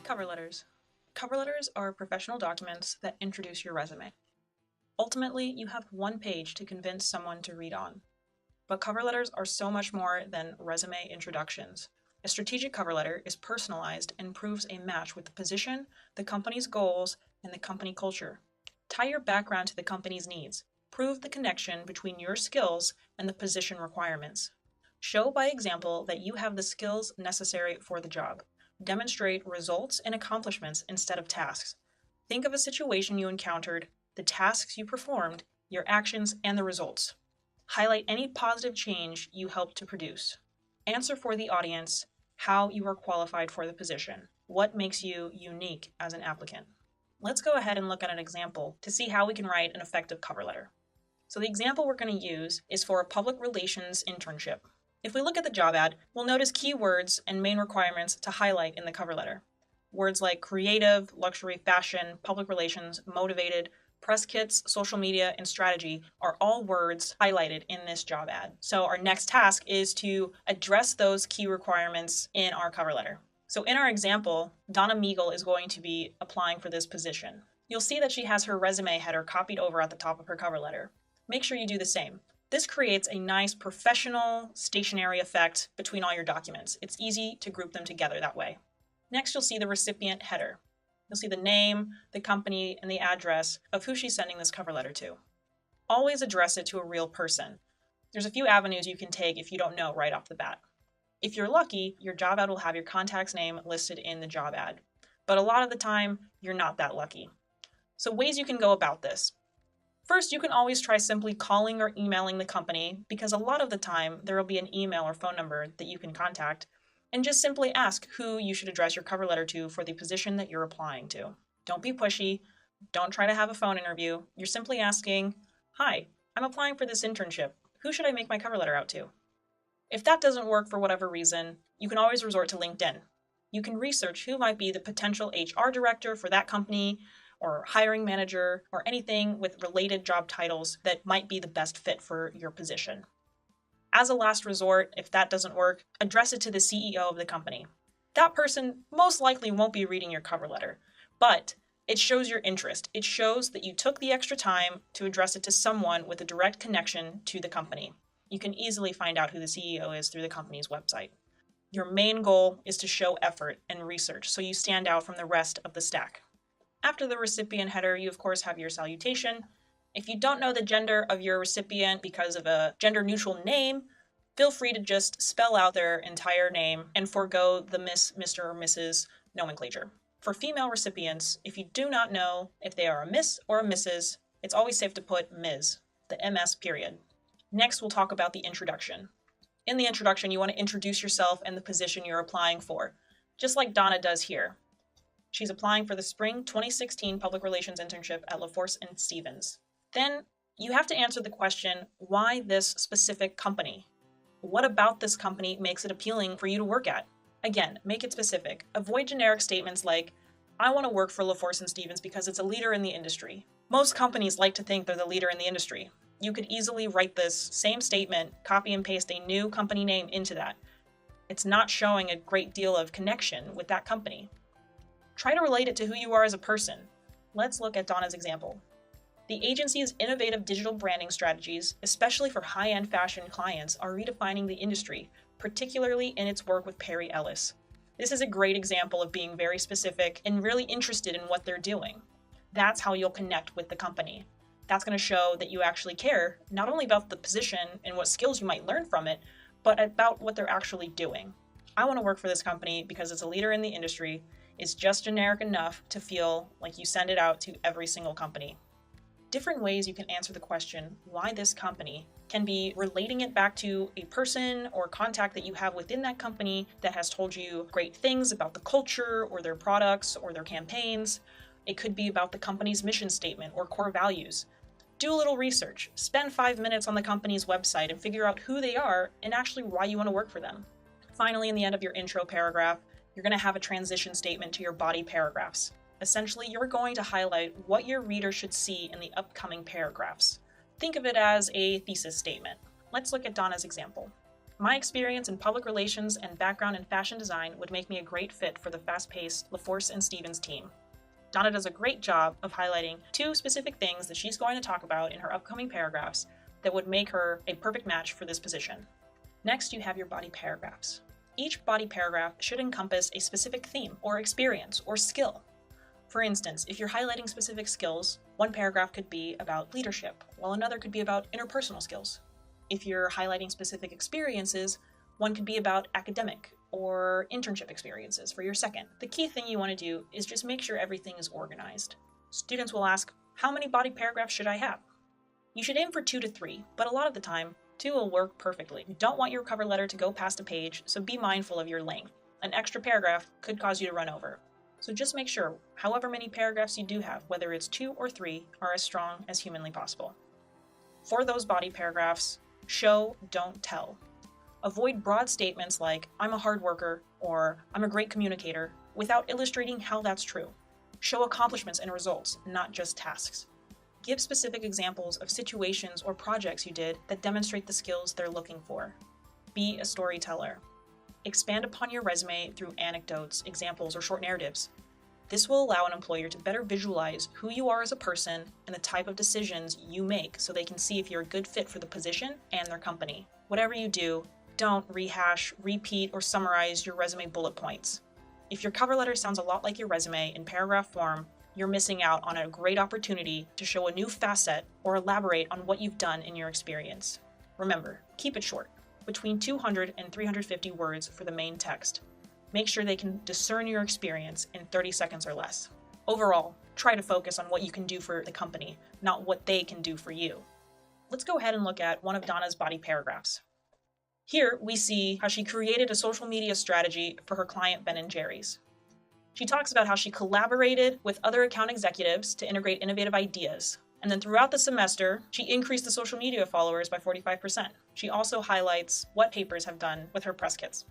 Cover letters. Cover letters are professional documents that introduce your resume. Ultimately, you have one page to convince someone to read on. But cover letters are so much more than resume introductions. A strategic cover letter is personalized and proves a match with the position, the company's goals, and the company culture. Tie your background to the company's needs. Prove the connection between your skills and the position requirements. Show by example that you have the skills necessary for the job. Demonstrate results and accomplishments instead of tasks. Think of a situation you encountered, the tasks you performed, your actions, and the results. Highlight any positive change you helped to produce. Answer for the audience how you are qualified for the position. What makes you unique as an applicant? Let's go ahead and look at an example to see how we can write an effective cover letter. So the example we're going to use is for a public relations internship. If we look at the job ad, we'll notice keywords and main requirements to highlight in the cover letter. Words like creative, luxury, fashion, public relations, motivated, press kits, social media, and strategy are all words highlighted in this job ad. So our next task is to address those key requirements in our cover letter. So in our example, Donna Meagle is going to be applying for this position. You'll see that she has her resume header copied over at the top of her cover letter. Make sure you do the same. This creates a nice professional stationery effect between all your documents. It's easy to group them together that way. Next, you'll see the recipient header. You'll see the name, the company, and the address of who she's sending this cover letter to. Always address it to a real person. There's a few avenues you can take if you don't know right off the bat. If you're lucky, your job ad will have your contact's name listed in the job ad. But a lot of the time, you're not that lucky. So ways you can go about this. First, you can always try simply calling or emailing the company because a lot of the time there will be an email or phone number that you can contact and just simply ask who you should address your cover letter to for the position that you're applying to. Don't be pushy. Don't try to have a phone interview. You're simply asking, "Hi, I'm applying for this internship. Who should I make my cover letter out to?" If that doesn't work for whatever reason, you can always resort to LinkedIn. You can research who might be the potential HR director for that company, or hiring manager, or anything with related job titles that might be the best fit for your position. As a last resort, if that doesn't work, address it to the CEO of the company. That person most likely won't be reading your cover letter, but it shows your interest. It shows that you took the extra time to address it to someone with a direct connection to the company. You can easily find out who the CEO is through the company's website. Your main goal is to show effort and research so you stand out from the rest of the stack. After the recipient header, you of course have your salutation. If you don't know the gender of your recipient because of a gender-neutral name, feel free to just spell out their entire name and forego the Miss, Mr., or Mrs. nomenclature. For female recipients, if you do not know if they are a Miss or a Mrs., it's always safe to put Ms., the MS period. Next, we'll talk about the introduction. In the introduction, you want to introduce yourself and the position you're applying for, just like Donna does here. She's applying for the Spring 2016 Public Relations Internship at LaForce and Stevens. Then you have to answer the question, why this specific company? What about this company makes it appealing for you to work at? Again, make it specific. Avoid generic statements like, I want to work for LaForce and Stevens because it's a leader in the industry. Most companies like to think they're the leader in the industry. You could easily write this same statement, copy and paste a new company name into that. It's not showing a great deal of connection with that company. Try to relate it to who you are as a person. Let's look at Donna's example. The agency's innovative digital branding strategies, especially for high-end fashion clients, are redefining the industry, particularly in its work with Perry Ellis. This is a great example of being very specific and really interested in what they're doing. That's how you'll connect with the company. That's going to show that you actually care, not only about the position and what skills you might learn from it, but about what they're actually doing. I want to work for this company because it's a leader in the industry. It's just generic enough to feel like you send it out to every single company. Different ways you can answer the question, why this company, can be relating it back to a person or contact that you have within that company that has told you great things about the culture or their products or their campaigns. It could be about the company's mission statement or core values. Do a little research. Spend 5 minutes on the company's website and figure out who they are and actually why you want to work for them. Finally, in the end of your intro paragraph, you're going to have a transition statement to your body paragraphs. Essentially, you're going to highlight what your reader should see in the upcoming paragraphs. Think of it as a thesis statement. Let's look at Donna's example. My experience in public relations and background in fashion design would make me a great fit for the fast-paced LaForce and Stevens team. Donna does a great job of highlighting 2 specific things that she's going to talk about in her upcoming paragraphs that would make her a perfect match for this position. Next, you have your body paragraphs. Each body paragraph should encompass a specific theme or experience or skill. For instance, if you're highlighting specific skills, one paragraph could be about leadership, while another could be about interpersonal skills. If you're highlighting specific experiences, one could be about academic or internship experiences for your second. The key thing you want to do is just make sure everything is organized. Students will ask, how many body paragraphs should I have? You should aim for 2 to 3, but a lot of the time, 2 will work perfectly. You don't want your cover letter to go past a page, so be mindful of your length. An extra paragraph could cause you to run over. So just make sure, however many paragraphs you do have, whether it's 2 or 3, are as strong as humanly possible. For those body paragraphs, show, don't tell. Avoid broad statements like, I'm a hard worker, or I'm a great communicator, without illustrating how that's true. Show accomplishments and results, not just tasks. Give specific examples of situations or projects you did that demonstrate the skills they're looking for. Be a storyteller. Expand upon your resume through anecdotes, examples, or short narratives. This will allow an employer to better visualize who you are as a person and the type of decisions you make so they can see if you're a good fit for the position and their company. Whatever you do, don't rehash, repeat, or summarize your resume bullet points. If your cover letter sounds a lot like your resume in paragraph form, you're missing out on a great opportunity to show a new facet or elaborate on what you've done in your experience. Remember, keep it short, between 200 and 350 words for the main text. Make sure they can discern your experience in 30 seconds or less. Overall, try to focus on what you can do for the company, not what they can do for you. Let's go ahead and look at one of Donna's body paragraphs. Here, we see how she created a social media strategy for her client Ben & Jerry's. She talks about how she collaborated with other account executives to integrate innovative ideas. And then throughout the semester, she increased the social media followers by 45%. She also highlights what papers have done with her press kits.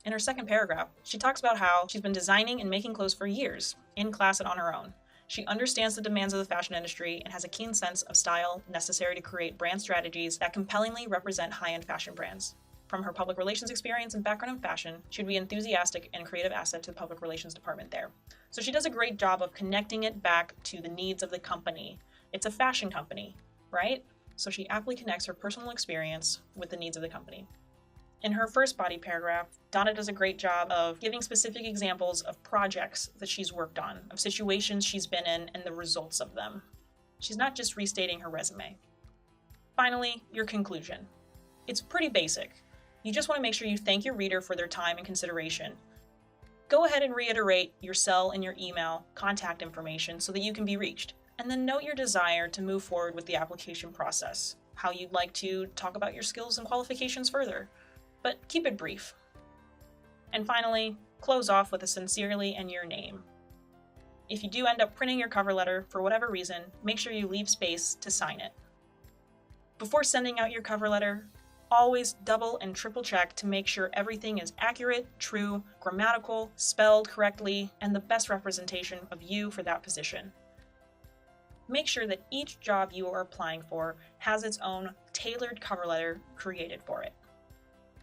In her second paragraph, she talks about how she's been designing and making clothes for years, in class and on her own. She understands the demands of the fashion industry and has a keen sense of style necessary to create brand strategies that compellingly represent high-end fashion brands. From her public relations experience and background in fashion, she would be an enthusiastic and creative asset to the public relations department there. So she does a great job of connecting it back to the needs of the company. It's a fashion company, right? So she aptly connects her personal experience with the needs of the company. In her first body paragraph, Donna does a great job of giving specific examples of projects that she's worked on, of situations she's been in, and the results of them. She's not just restating her resume. Finally, your conclusion. It's pretty basic. You just want to make sure you thank your reader for their time and consideration. Go ahead and reiterate your cell and your email contact information so that you can be reached. And then note your desire to move forward with the application process, how you'd like to talk about your skills and qualifications further. But keep it brief. And finally, close off with a sincerely and your name. If you do end up printing your cover letter for whatever reason, make sure you leave space to sign it. Before sending out your cover letter, always double and triple check to make sure everything is accurate, true, grammatical, spelled correctly, and the best representation of you for that position. Make sure that each job you are applying for has its own tailored cover letter created for it.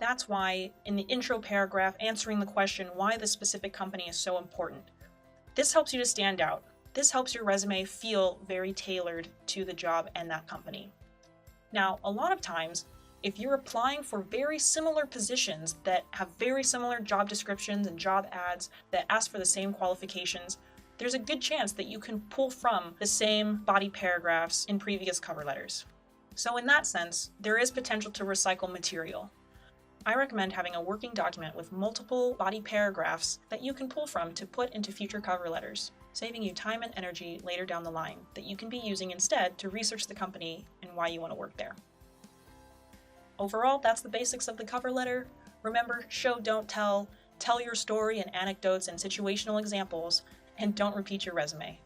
That's why, in the intro paragraph answering the question why this specific company is so important, this helps you to stand out. This helps your resume feel very tailored to the job and that company. Now, a lot of times, if you're applying for very similar positions that have very similar job descriptions and job ads that ask for the same qualifications, there's a good chance that you can pull from the same body paragraphs in previous cover letters. So in that sense, there is potential to recycle material. I recommend having a working document with multiple body paragraphs that you can pull from to put into future cover letters, saving you time and energy later down the line that you can be using instead to research the company and why you want to work there. Overall, that's the basics of the cover letter. Remember, show, don't tell, tell your story and anecdotes and situational examples, and don't repeat your resume.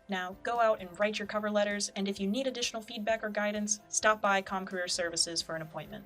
Now, go out and write your cover letters, and if you need additional feedback or guidance, stop by CommCareer Services for an appointment.